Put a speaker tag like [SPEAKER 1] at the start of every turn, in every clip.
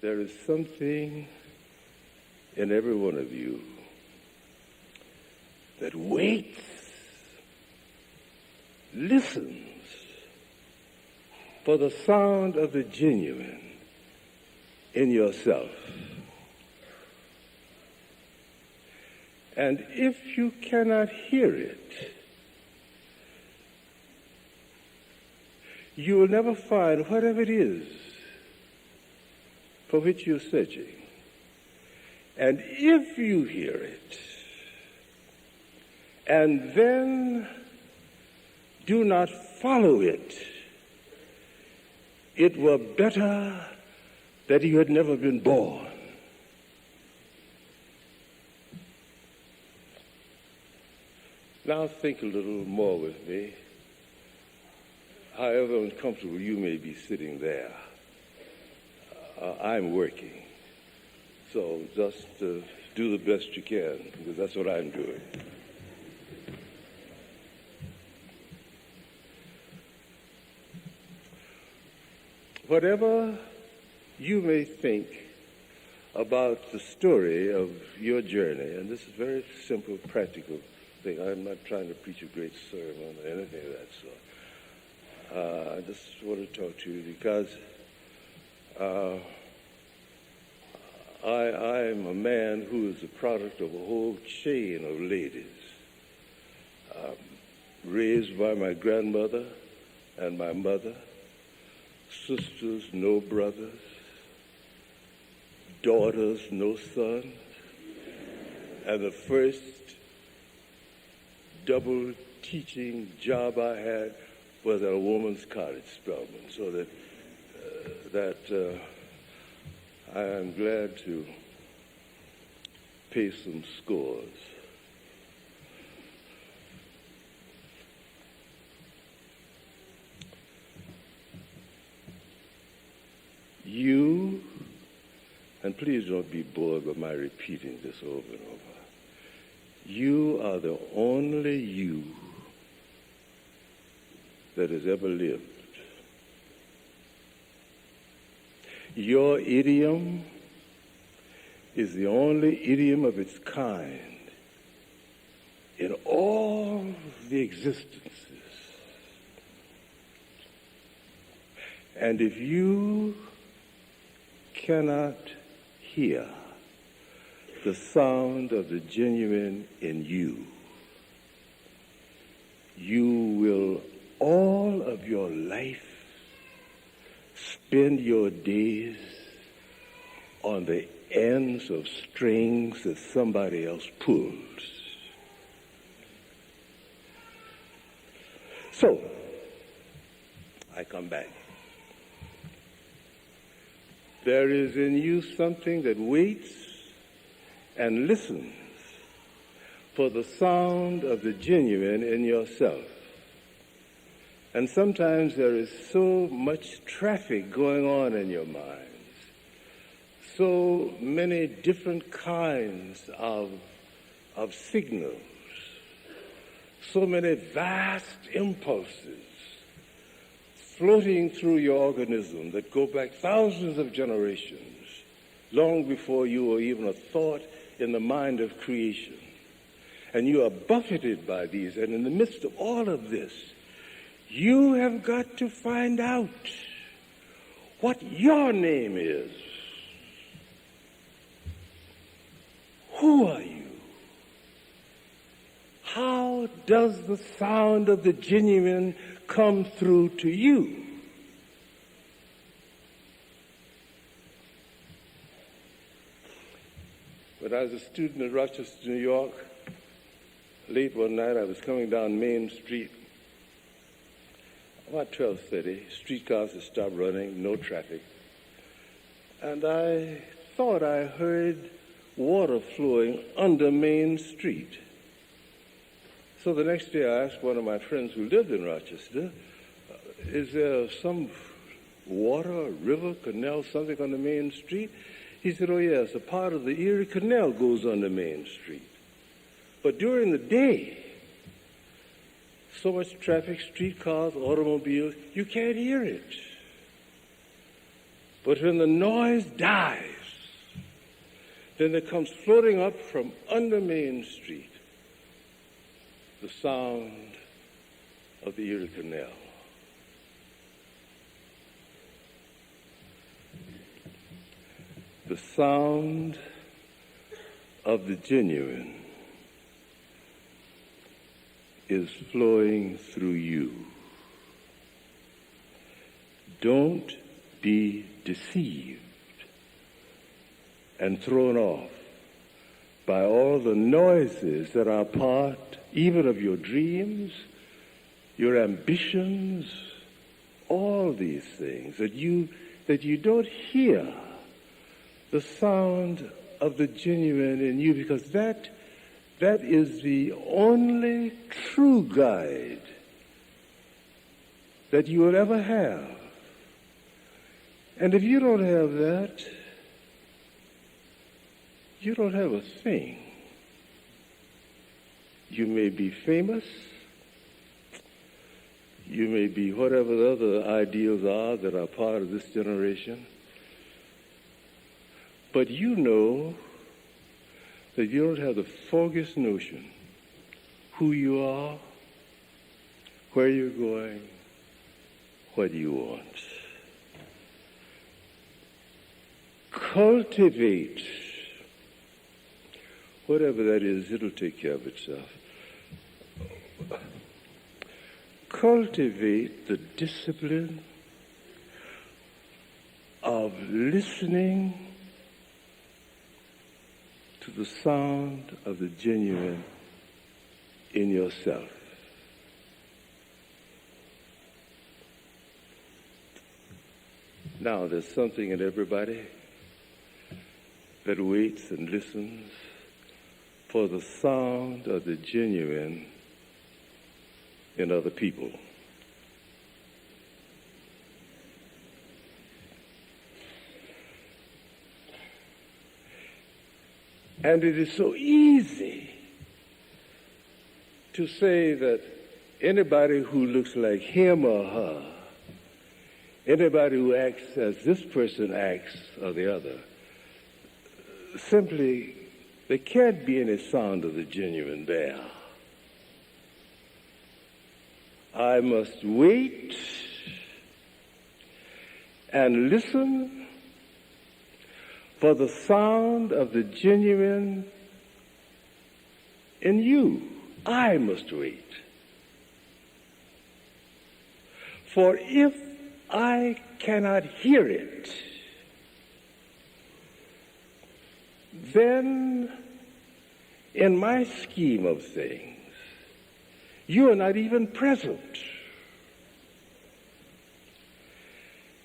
[SPEAKER 1] There is something in every one of you that waits, listens for the sound of the genuine in yourself. And if you cannot hear it, you will never find whatever it is for which you're searching. And if you hear it, and then do not follow it, it were better that you had never been born. Now think a little more with me, however uncomfortable you may be sitting there. I'm working, so just do the best you can, because that's what I'm doing. Whatever you may think about the story of your journey, and this is a very simple, practical thing. I'm not trying to preach a great sermon or anything of that sort. I just want to talk to you because I'm a man who is the product of a whole chain of ladies, raised by my grandmother and my mother, sisters, no brothers, daughters, no sons, and the first double teaching job I had was at a woman's college, Spelman, so that I am glad to pay some scores. You, and please don't be bored by my repeating this over and over, you are the only you that has ever lived. Your idiom is the only idiom of its kind in all the existences. And if you cannot hear the sound of the genuine in you, you will all of your life spend your days on the ends of strings that somebody else pulls. So, I come back. There is in you something that waits and listens for the sound of the genuine in yourself. And sometimes there is so much traffic going on in your minds, so many different kinds of signals, so many vast impulses floating through your organism that go back thousands of generations, long before you were even a thought in the mind of creation. And you are buffeted by these, and in the midst of all of this, you have got to find out what your name is. Who are you? How does the sound of the genuine come through to you? When I was a student in Rochester, New York, late one night I was coming down Main Street. About 12:30, streetcars had stopped running, no traffic. And I thought I heard water flowing under Main Street. So the next day I asked one of my friends who lived in Rochester, is there some water, river, canal, something on the Main Street? He said, oh yes, a part of the Erie Canal goes under Main Street. But during the day, so much traffic, streetcars, automobiles, you can't hear it. But when the noise dies, then there comes floating up from under Main Street the sound of the Erie Canal. The sound of the genuine is flowing through you. Don't be deceived and thrown off by all the noises that are part even of your dreams, your ambitions, all these things, that you don't hear the sound of the genuine in you, because that is the only true guide that you will ever have. And if you don't have that, you don't have a thing. You may be famous, you may be whatever the other ideals are that are part of this generation, but you know that you don't have the foggiest notion who you are, where you're going, what you want. Cultivate whatever that is, it'll take care of itself. Cultivate the discipline of listening to the sound of the genuine in yourself. Now, there's something in everybody that waits and listens for the sound of the genuine in other people. And it is so easy to say that anybody who looks like him or her, anybody who acts as this person acts or the other, simply, there can't be any sound of the genuine there. I must wait and listen for the sound of the genuine in you. I must wait. For if I cannot hear it, then in my scheme of things, you are not even present.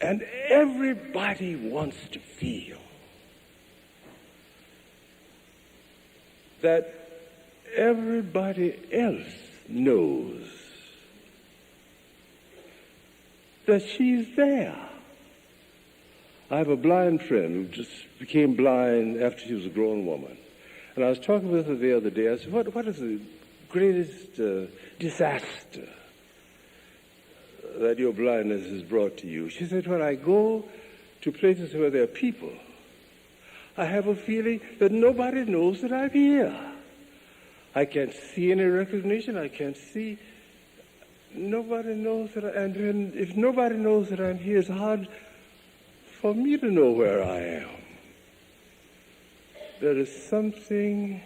[SPEAKER 1] And everybody wants to feel that everybody else knows that she's there. I have a blind friend who just became blind after she was a grown woman. And I was talking with her the other day. I said, what is the greatest disaster that your blindness has brought to you? She said, when I go to places where there are people, I have a feeling that nobody knows that I'm here. I can't see any recognition. I can't see. Nobody knows that and if nobody knows that I'm here, it's hard for me to know where I am. There is something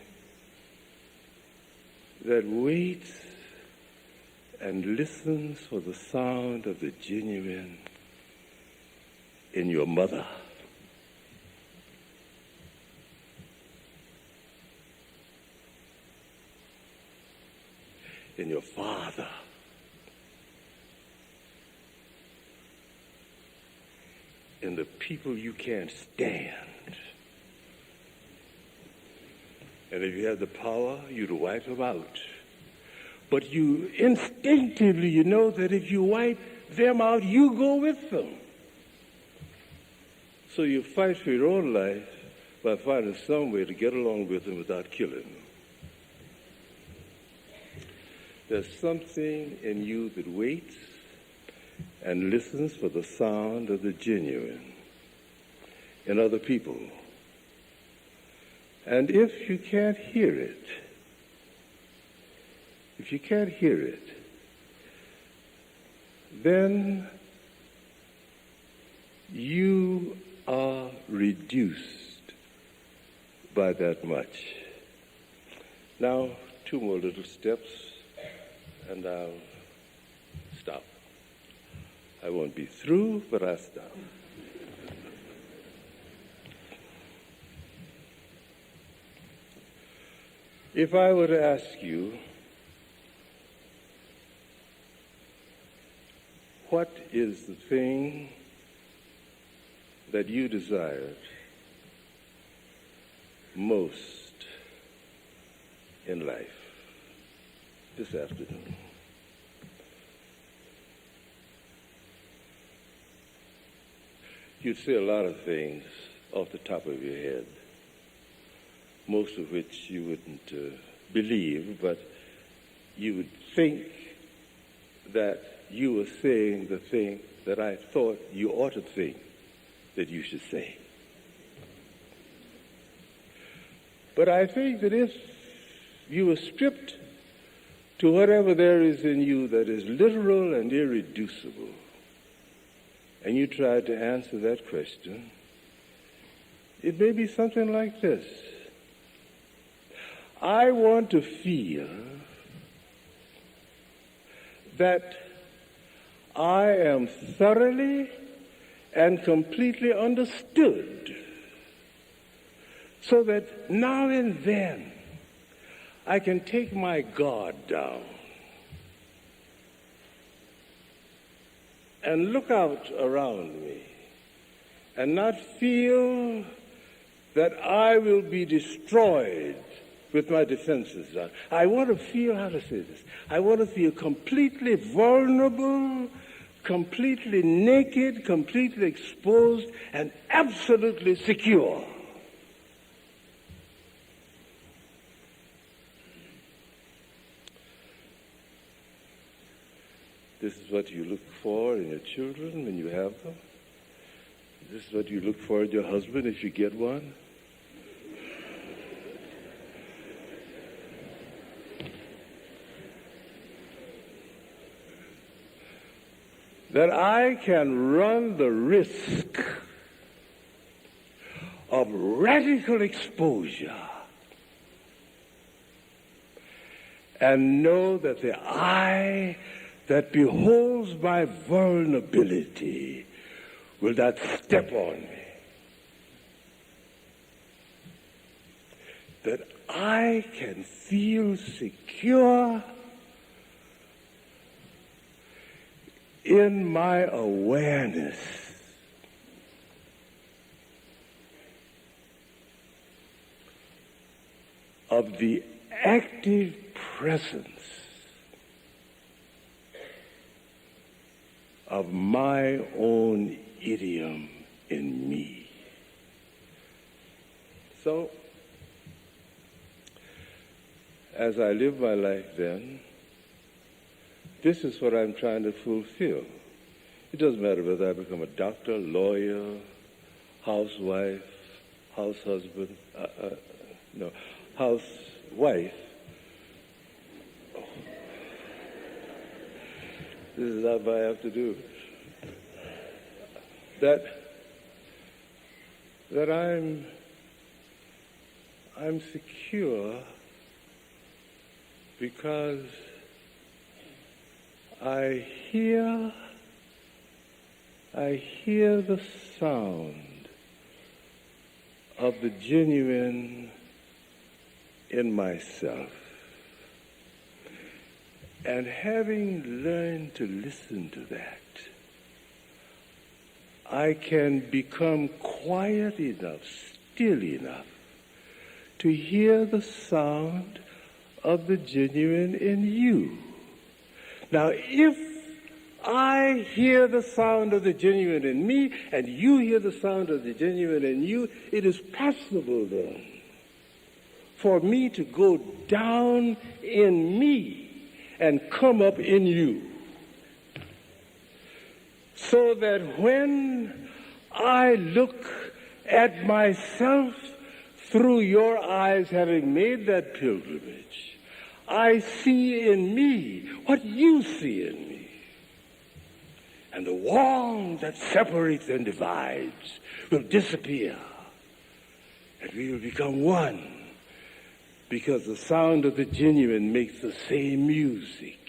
[SPEAKER 1] that waits and listens for the sound of the genuine in your mother, in your father, in the people you can't stand. And if you have the power, you'd wipe them out. But you instinctively, you know that if you wipe them out, you go with them. So you fight for your own life by finding some way to get along with them without killing them. There's something in you that waits and listens for the sound of the genuine in your mother, in the people you can't stand. And if you have the power, you'd wipe them out. But you instinctively, you know that if you wipe them out, you go with them. So you fight for your own life by finding some way to get along with them without killing them. There's something in you that waits and listens for the sound of the genuine in other people. And if you can't hear it, then you are reduced by that much. Now, 2 more little steps, and I'll stop. I won't be through, but I'll stop. If I were to ask you, what is the thing that you desired most in life this afternoon? You'd say a lot of things off the top of your head, most of which you wouldn't believe, but you would think that you were saying the thing that I thought you ought to think that you should say. But I think that if you were stripped to whatever there is in you that is literal and irreducible, and you tried to answer that question, it may be something like this. I want to feel that I am thoroughly and completely understood, so that now and then I can take my guard down and look out around me and not feel that I will be destroyed with my defenses down. I want to feel, how to say this, I want to feel completely vulnerable, completely naked, completely exposed, and absolutely secure. This is what you look for in your children when you have them. This is what you look for in your husband if you get one. That I can run the risk of radical exposure and know that the eye that beholds my vulnerability will not step on me. That I can feel secure in my awareness of the active presence of my own idiom in me. So, as I live my life then, this is what I'm trying to fulfill. It doesn't matter whether I become a doctor, lawyer, housewife, house husband, housewife. Oh. This is what I have to do. That I'm secure because I hear the sound of the genuine in myself. And having learned to listen to that, I can become quiet enough, still enough, to hear the sound of the genuine in you. Now, if I hear the sound of the genuine in me, and you hear the sound of the genuine in you, it is possible then for me to go down in me and come up in you. So that when I look at myself through your eyes, having made that pilgrimage. I see in me what you see in me. And the wall that separates and divides will disappear. And we will become one, because the sound of the genuine makes the same music